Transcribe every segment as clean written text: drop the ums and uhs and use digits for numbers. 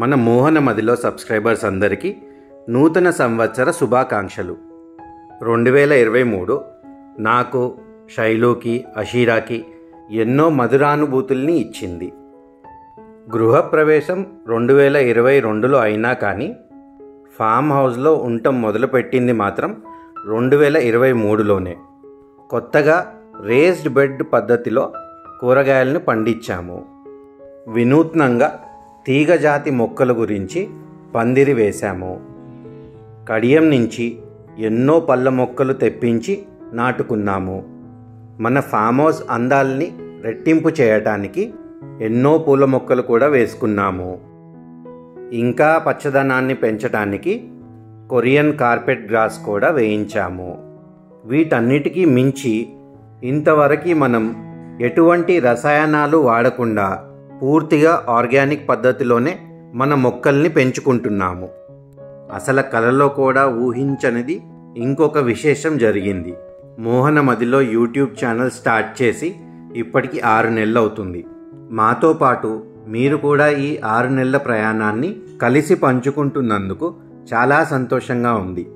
మన మోహన మదిలో సబ్స్క్రైబర్స్ అందరికీ నూతన సంవత్సర శుభాకాంక్షలు. 2023 నాకు, శైలుకి, అషీరాకి ఎన్నో మధురానుభూతుల్ని ఇచ్చింది. గృహప్రవేశం 2022లో అయినా కానీ ఫామ్ హౌస్లో ఉండటం మొదలుపెట్టింది మాత్రం 2023లోనే. కొత్తగా రేస్డ్ బెడ్ పద్ధతిలో కూరగాయలను పండించాము. వినూత్నంగా తీగజాతి మొక్కల గురించి పందిరి వేశాము. కడియం నుంచి ఎన్నో పళ్ళ మొక్కలు తెప్పించి నాటుకున్నాము. మన ఫామ్ హౌస్ అందాల్ని రెట్టింపు చేయటానికి ఎన్నో పూల మొక్కలు కూడా వేసుకున్నాము. ఇంకా పచ్చదనాన్ని పెంచడానికి కొరియన్ కార్పెట్ గ్రాస్ కూడా వేయించాము. వీటన్నిటికీ మించి ఇంతవరకు మనం ఎటువంటి రసాయనాలు వాడకుండా పూర్తిగా ఆర్గానిక్ పద్ధతిలోనే మన మొక్కల్ని పెంచుకుంటున్నాము. అసలు కలలో కూడా ఊహించనిది ఇంకొక విశేషం జరిగింది. మోహన మదిలో యూట్యూబ్ ఛానల్ స్టార్ట్ చేసి ఇప్పటికి 6 నెలలు అవుతుంది. మాతో పాటు మీరు కూడా ఈ 6 నెలల ప్రయాణాన్ని కలిసి పంచుకుంటున్నందుకు చాలా సంతోషంగా ఉంది.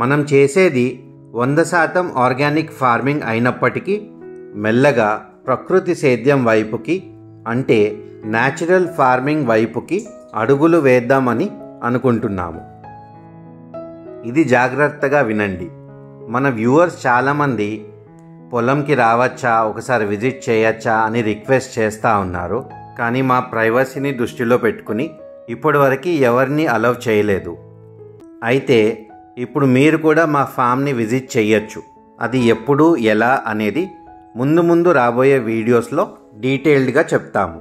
మనం చేసేది 100% ఆర్గానిక్ ఫార్మింగ్ అయినప్పటికీ మెల్లగా ప్రకృతి సేద్యం వైపుకి, అంటే న్యాచురల్ ఫార్మింగ్ వైపుకి అడుగులు వేద్దామని అనుకుంటున్నాము. ఇది జాగ్రత్తగా వినండి. మన వ్యూవర్స్ చాలామంది పొలంకి రావచ్చా, ఒకసారి విజిట్ చేయొచ్చా అని రిక్వెస్ట్ చేస్తూ ఉన్నారు. కానీ మా ప్రైవసీని దృష్టిలో పెట్టుకుని ఇప్పటివరకు ఎవరిని అలౌ చేయలేదు. అయితే ఇప్పుడు మీరు కూడా మా ఫామ్ని విజిట్ చేయొచ్చు. అది ఎప్పుడు, ఎలా అనేది ముందు రాబోయే వీడియోస్లో డీటెయిల్డ్గా చెప్తాము.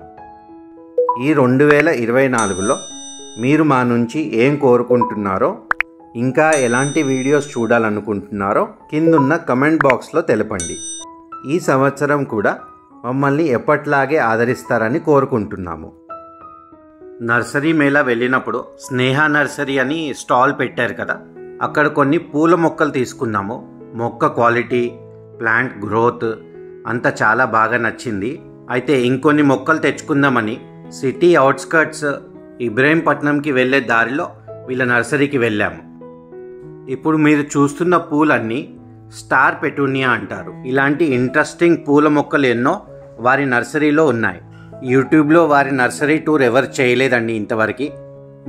ఈ 2024లో మీరు మా నుంచి ఏం కోరుకుంటున్నారో, ఇంకా ఎలాంటి వీడియోస్ చూడాలనుకుంటున్నారో కిందున్న కమెంట్ బాక్స్లో తెలపండి. ఈ సంవత్సరం కూడా మమ్మల్ని ఎప్పట్లాగే ఆదరిస్తారని కోరుకుంటున్నాము. నర్సరీ మేళా వెళ్ళినప్పుడు స్నేహ నర్సరీ అని స్టాల్ పెట్టారు కదా, అక్కడ కొన్ని పూల మొక్కలు తీసుకున్నాము. మొక్క క్వాలిటీ, ప్లాంట్ గ్రోత్ అంతా చాలా బాగా నచ్చింది. అయితే ఇంకొన్ని మొక్కలు తెచ్చుకుందామని సిటీ అవుట్స్కర్ట్స్ ఇబ్రహీంపట్నంకి వెళ్ళే దారిలో వీళ్ళ నర్సరీకి వెళ్ళాము. ఇప్పుడు మీరు చూస్తున్న పూలన్నీ స్టార్ పెటూనియా అంటారు. ఇలాంటి ఇంట్రెస్టింగ్ పూల మొక్కలు ఎన్నో వారి నర్సరీలో ఉన్నాయి. యూట్యూబ్లో వారి నర్సరీ టూర్ ఎవరు చేయలేదండి ఇంతవరకు.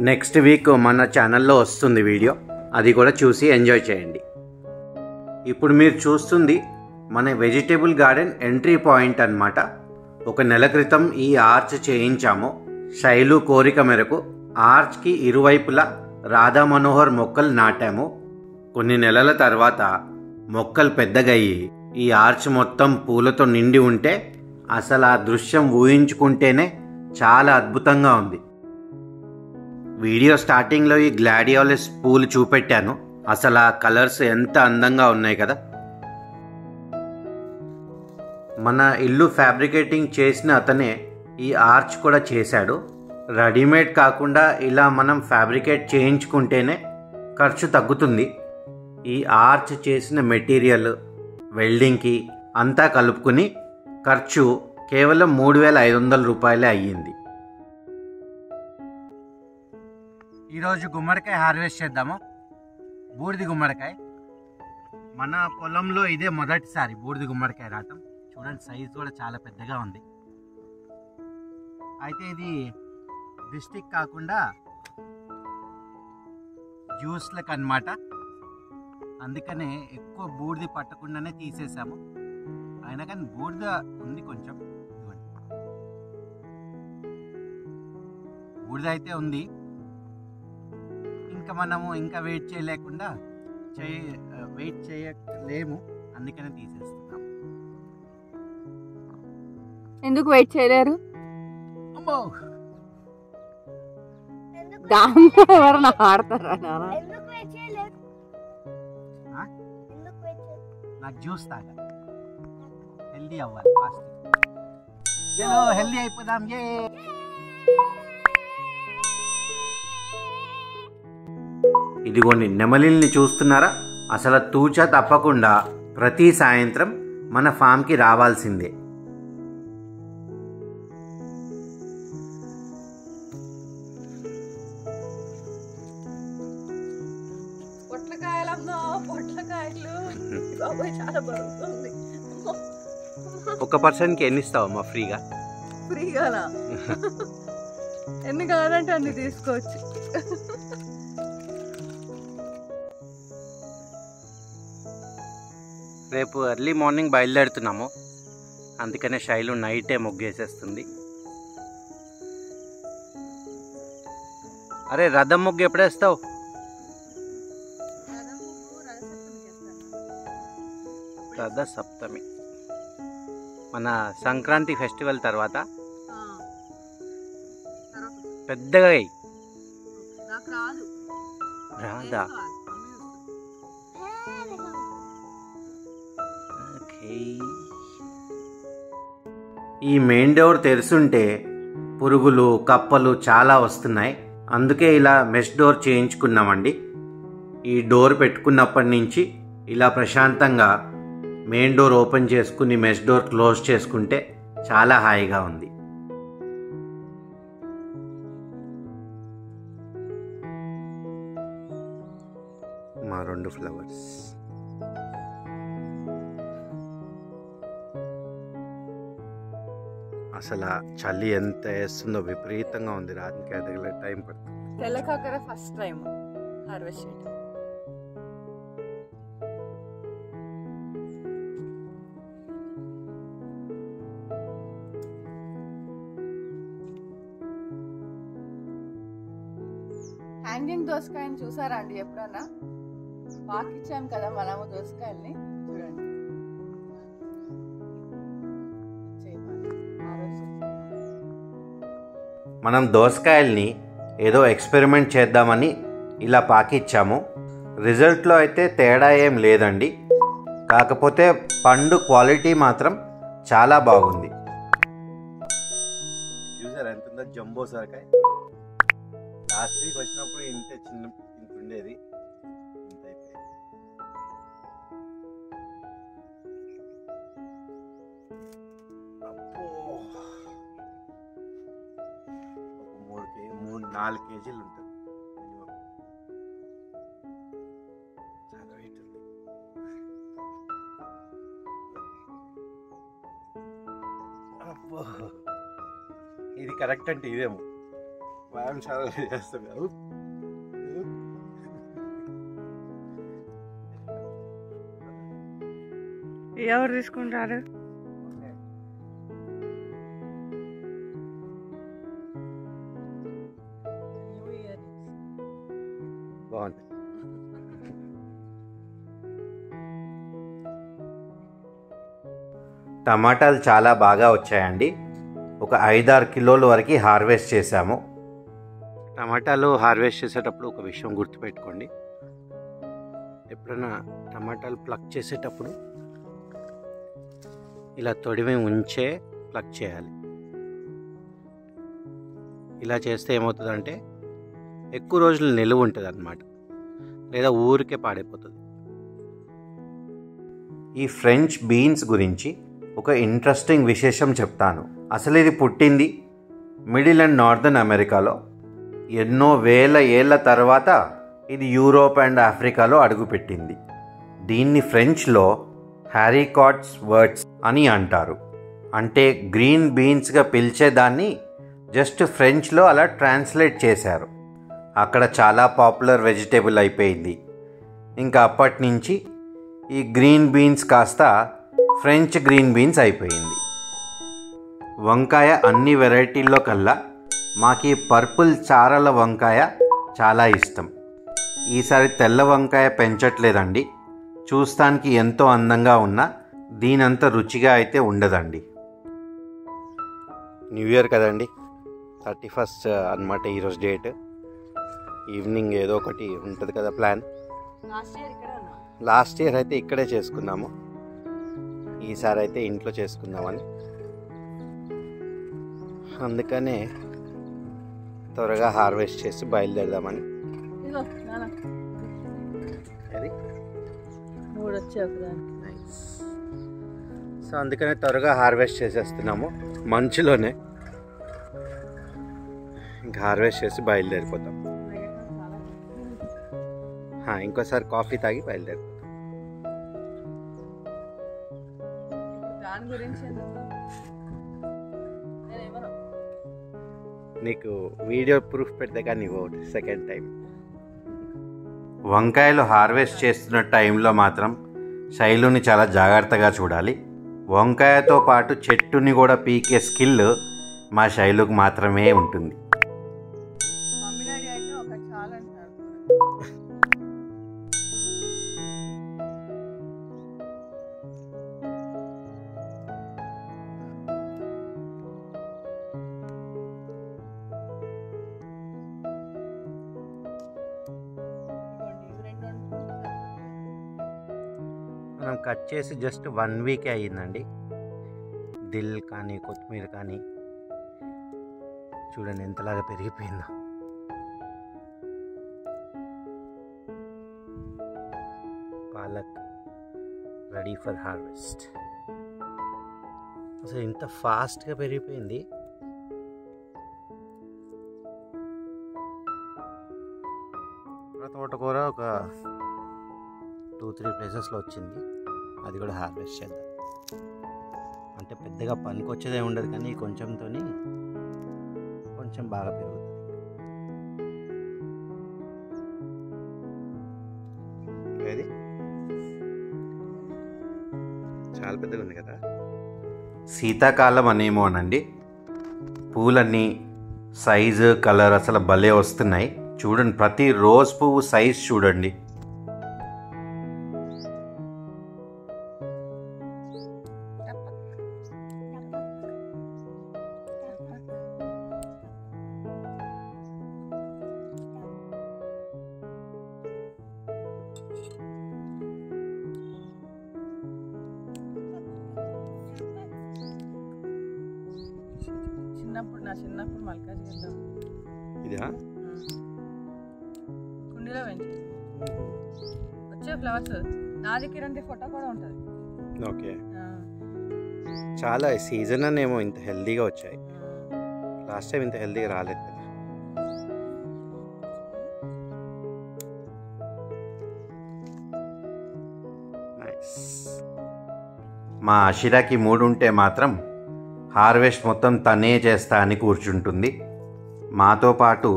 నెక్స్ట్ వీక్ మన ఛానల్లో వస్తుంది వీడియో, అది కూడా చూసి ఎంజాయ్ చేయండి. ఇప్పుడు మీరు చూస్తుంది మన వెజిటేబుల్ గార్డెన్ ఎంట్రీ పాయింట్ అన్నమాట. 1 నెల క్రితం ఈ ఆర్చ్ చేయించాము. శైలు కోరిక మేరకు ఆర్చ్కి ఇరువైపులా రాధా మనోహర్ మొక్కలు నాటాము. కొన్ని నెలల తర్వాత మొక్కలు పెద్దగయ్యి ఈ ఆర్చ్ మొత్తం పూలతో నిండి ఉంటే అసలు ఆ దృశ్యం ఊహించుకుంటేనే చాలా అద్భుతంగా ఉంది. వీడియో స్టార్టింగ్లో ఈ గ్లాడియోలస్ పూలు చూపెట్టాను. అసలు ఆ కలర్స్ ఎంత అందంగా ఉన్నాయి కదా. మన ఇల్లు ఫ్యాబ్రికేటింగ్ చేసిన అతనే ఈ ఆర్చ్ కూడా చేశాడు. రెడీమేడ్ కాకుండా ఇలా మనం ఫ్యాబ్రికేట్ చేయించుకుంటేనే ఖర్చు తగ్గుతుంది. ఈ ఆర్చ్ చేసిన మెటీరియల్, వెల్డింగ్కి అంతా కలుపుకుని ఖర్చు కేవలం 3,500 రూపాయలే అయ్యింది. ఈరోజు గుమ్మడికాయ హార్వెస్ట్ చేద్దాము. బూడిది గుమ్మడికాయ. మన పొలంలో ఇదే మొదటిసారి బూడిది గుమ్మడికాయ రావటం. చూడండి, సైజు కూడా చాలా పెద్దగా ఉంది. అయితే ఇది డిస్టిక్ కాకుండా జ్యూస్లకు అన్నమాట. అందుకనే ఎక్కువ బూడిది పట్టకుండానే తీసేసాము. అయినా కానీ బూడిద ఉంది కొంచెం. బూడిద అయితే ఉంది. ఇంకా మనము వెయిట్ చేయలేకుండా వెయిట్ చేయలేము, అందుకనే తీసేస్తున్నాం. ఎందుకు వెయిట్ చేయలేరు? ఎవరన్నా ఆడతారా? నాకు జ్యూస్ తాగా, హెల్దీ అవ్వాలి. చలో హెల్దీ అయిపోదాం. ఇదిగోండి, నెమలిల్ని చూస్తున్నారా? అసలు తూచా తప్పకుండా ప్రతి సాయంత్రం మన ఫామ్కి రావాల్సిందే. ఒక పర్సన్కి ఎన్ని ఇస్తావమ్మా ఫ్రీగా? ఫ్రీగానా? ఎన్ని కావాలంటే అన్ని తీసుకోవచ్చు. రేపు ఎర్లీ మార్నింగ్ బయలుదేరుతున్నాము, అందుకనే శైలు నైటే ముగ్గేసేస్తుంది. అరే రథం ముగ్గు ఎప్పుడేస్తావు? రథ సప్తమి మన సంక్రాంతి ఫెస్టివల్ తర్వాత పెద్దగా రాదా? ఈ మెయిన్ డోర్ తెరుచుంటే పురుగులు కప్పలు చాలా వస్తున్నాయి, అందుకే ఇలా మెష్ డోర్ చేయించుకున్నామండి. ఈ డోర్ పెట్టుకున్నప్పటి నుంచి ఇలా ప్రశాంతంగా మెయిన్ డోర్ ఓపెన్ చేసుకుని మెష్ డోర్ క్లోజ్ చేసుకుంటే చాలా హాయిగా ఉంది. మా 2 ఫ్లవర్స్. అసలు చలి ఎంత వేస్తుందో, విపరీతంగా ఉంది. రాత్రికి ఎదగలే, టైం పడుతుంది. తెల్ల కాకర ఫస్ట్ టైం హార్వెస్ట్ చేయడం. హ్యాంగింగ్ దోసకాయని చూసారా అండి ఎప్పుడన్నా? పాకిచ్చాం కదా మనము దోసకాయల్ని, చూడండి. మనం దోసకాయల్ని ఏదో ఎక్స్పెరిమెంట్ చేద్దామని ఇలా పాకిచ్చాము. రిజల్ట్లో అయితే తేడా ఏం లేదండి, కాకపోతే పండు క్వాలిటీ మాత్రం చాలా బాగుంది. చూసారా ఎంత ఉందో జంబో సొరకాయ. లాస్ట్ వీక్ వచ్చినప్పుడు ఇంత ఉండేది, ఇంత అయిపోయింది. అబ్బో, 3-4 కేజీలు ఉంటుంది. చాలా వెయిట్ ఉంది. అబ్బో, ఇది కరెక్ట్ అంటే ఇదేమో వ్యాయామశాల చేస్తాం కదా. ఎవరు తీసుకుంటారు? బాగుంది. టమాటాలు చాలా బాగా వచ్చాయండి. ఒక 5-6 కిలోల వరకు హార్వెస్ట్ చేశాము. టమాటాలు హార్వెస్ట్ చేసేటప్పుడు ఒక విషయం గుర్తుపెట్టుకోండి, ఎప్పుడైనా టమాటాలు ప్లక్ చేసేటప్పుడు ఇలా తొడిమి ఉంచే ప్లక్ చేయాలి. ఇలా చేస్తే ఏమవుతుందంటే ఎక్కువ రోజులు నిలువ ఉంటుంది అన్నమాట, లేదా ఊరికే పాడైపోతుంది. ఈ ఫ్రెంచ్ బీన్స్ గురించి ఒక ఇంట్రెస్టింగ్ విశేషం చెప్తాను. అసలు ఇది పుట్టింది మిడిల్ అండ్ నార్దర్న్ అమెరికాలో. ఎన్నో వేల ఏళ్ల తర్వాత ఇది యూరోప్ అండ్ ఆఫ్రికాలో అడుగుపెట్టింది. దీన్ని ఫ్రెంచ్లో హ్యారీకాట్స్ వర్డ్స్ అని అంటారు. అంటే గ్రీన్ బీన్స్గా పిలిచేదాన్ని జస్ట్ ఫ్రెంచ్లో అలా ట్రాన్స్లేట్ చేశారు. అక్కడ చాలా పాపులర్ వెజిటేబుల్ అయిపోయింది. ఇంకా అప్పటి నుంచి ఈ గ్రీన్ బీన్స్ కాస్త ఫ్రెంచ్ గ్రీన్ బీన్స్ అయిపోయింది. వంకాయ అన్ని వెరైటీల్లో కల్లా మాకు ఈ పర్పుల్ చారల వంకాయ చాలా ఇష్టం. ఈసారి తెల్ల వంకాయ పెంచట్లేదండి, చూస్తానికి ఎంతో అందంగా ఉన్నా దీనంత రుచిగా అయితే ఉండదండి. న్యూ ఇయర్ కదండి, 31st అన్నమాట ఈరోజు డేట్. ఈవినింగ్ ఏదో ఒకటి ఉంటుంది కదా ప్లాన్. లాస్ట్ ఇయర్ అయితే ఇక్కడే చేసుకున్నాము, ఈసారి అయితే ఇంట్లో చేసుకుందామని. అందుకనే త్వరగా హార్వెస్ట్ చేసి బయలుదేరదామని. సో అందుకనే త్వరగా హార్వెస్ట్ చేసేస్తున్నాము, మంచులోనే. ఇంకా హార్వెస్ట్ చేసి బయలుదేరిపోతాం. ఇంకోసారి కాఫీ తాగి బయలుదేరిపోతాం. దాని గురించి నేనేమన్నా నీకు వీడియో ప్రూఫ్ పెడితే కానీ సెకండ్ టైం. వంకాయలు హార్వెస్ట్ చేస్తున్న టైంలో మాత్రం శైలుని చాలా జాగ్రత్తగా చూడాలి. వంకాయతో పాటు చెట్టుని కూడా పీకే స్కిల్ మా శైలుకు మాత్రమే ఉంటుంది. మమ్మీ డాడీ అయితే ఒక చాలా అంటారు. మనం కట్ చేసి జస్ట్ 1 వీకే అయ్యిందండి. దిల్ కానీ కొత్తిమీర కానీ చూడండి ఎంతలాగా పెరిగిపోయిందో. Palak ready for harvest. అసలు ఇంత ఫాస్ట్గా పెరిగిపోయింది. తోటకూర ఒక 2-3 ప్లేసెస్లో వచ్చింది. అది కూడా హార్వెస్ట్ చేద్దాం. అంటే పెద్దగా పనికి వచ్చేదే ఉండదు కానీ కొంచెంతో కొంచెం బాగా పెరుగుతుంది. అది చాలా పెద్దగా ఉంది కదా. శీతాకాలం అనేమోనండి, పూలన్నీ సైజు కలర్ అసలు భలే వస్తున్నాయి. చూడండి ప్రతి రోజ్ పువ్వు సైజ్ చూడండి. నా చిన్నప్పుడు మల్కా చేద్దాం. ఇదా కుండీలో పెంచు వచ్చే ఫ్లవర్స్. నా దగ్గర అంటే ఫోటో కూడా ఉంటుంది. ఓకే, చాలా సీజన్ అనేమో ఇంత హెల్దీగా వచ్చాయి. లాస్ట్ టైం ఇంత హెల్దీగా రాలేదు కదా. నైస్. మా అషిరాకి మూడు ఉంటే మాత్రం హార్వెస్ట్ మొత్తం తనే చేస్తా అని కూర్చుంటుంది. మాతో పాటు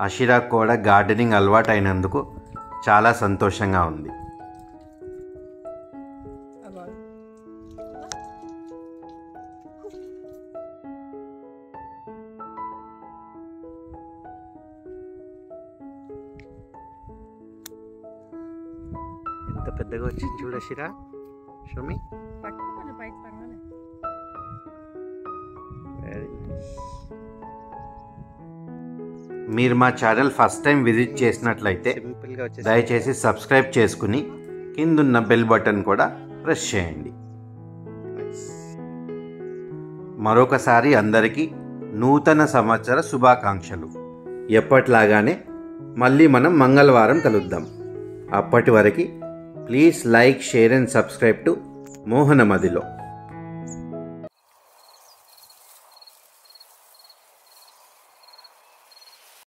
అషిరాకు కూడా గార్డెనింగ్ అలవాటు అయినందుకు చాలా సంతోషంగా ఉంది. ఎంత పెద్దగా వచ్చింది చూడ అషిరా. షోమి మీరు మా ఛానల్ ఫస్ట్ టైం విజిట్ చేసినట్లయితే దయచేసి సబ్స్క్రైబ్ చేసుకుని కిందున్న బెల్ బటన్ కూడా ప్రెస్ చేయండి. మరొకసారి అందరికీ నూతన సంవత్సర శుభాకాంక్షలు. ఎప్పట్లాగానే మళ్ళీ మనం మంగళవారం కలుద్దాం. అప్పటి వరకు please like, share and subscribe to మోహనమదిలో.